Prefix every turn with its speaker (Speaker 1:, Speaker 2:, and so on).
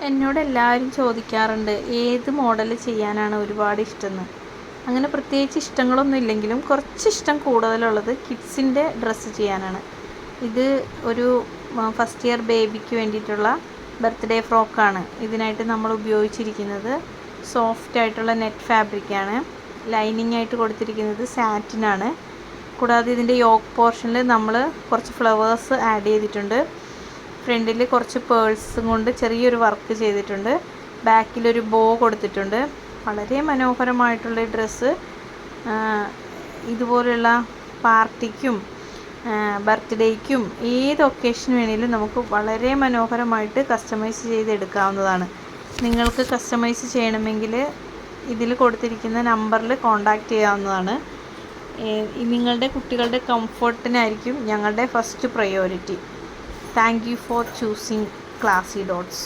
Speaker 1: എന്നോട് എല്ലാവരും ചോദിക്കാറുണ്ട് ഏത് മോഡൽ ചെയ്യാനാണ് ഒരുപാട് ഇഷ്ടമെന്ന്. അങ്ങനെ പ്രത്യേകിച്ച് ഇഷ്ടങ്ങളൊന്നും ഇല്ലെങ്കിലും കുറച്ച് ഇഷ്ടം കൂടുതലുള്ളത് കിഡ്സിൻ്റെ ഡ്രസ്സ് ചെയ്യാനാണ്. ഇത് ഒരു ഫസ്റ്റ് ഇയർ ബേബിക്ക് വേണ്ടിയിട്ടുള്ള ബർത്ത്ഡേ ഫ്രോക്കാണ്. ഇതിനായിട്ട് നമ്മൾ ഉപയോഗിച്ചിരിക്കുന്നത് സോഫ്റ്റ് ആയിട്ടുള്ള നെറ്റ് ഫാബ്രിക്കാണ്. ലൈനിങ് ആയിട്ട് കൊടുത്തിരിക്കുന്നത് സാറ്റിനാണ്. കൂടാതെ ഇതിൻ്റെ യോക്ക് പോർഷനിൽ നമ്മൾ കുറച്ച് ഫ്ലവേഴ്സ് ആഡ് ചെയ്തിട്ടുണ്ട്. ഫ്രണ്ടിൽ കുറച്ച് പേൾസും കൊണ്ട് ചെറിയൊരു വർക്ക് ചെയ്തിട്ടുണ്ട്. ബാക്കിലൊരു ബോ കൊടുത്തിട്ടുണ്ട്. വളരെ മനോഹരമായിട്ടുള്ള ഡ്രസ്സ് ഇതുപോലുള്ള പാർട്ടിക്കും ബർത്ത്ഡേയ്ക്കും ഏത് ഒക്കേഷന് വേണമെങ്കിലും നമുക്ക് വളരെ മനോഹരമായിട്ട് കസ്റ്റമൈസ് ചെയ്തെടുക്കാവുന്നതാണ്. നിങ്ങൾക്ക് കസ്റ്റമൈസ് ചെയ്യണമെങ്കിൽ ഇതിൽ കൊടുത്തിരിക്കുന്ന നമ്പറിൽ കോൺടാക്റ്റ് ചെയ്യാവുന്നതാണ്. നിങ്ങളുടെ കുട്ടികളുടെ കംഫർട്ടിനായിരിക്കും ഞങ്ങളുടെ first priority. Thank you for choosing Classy Dots.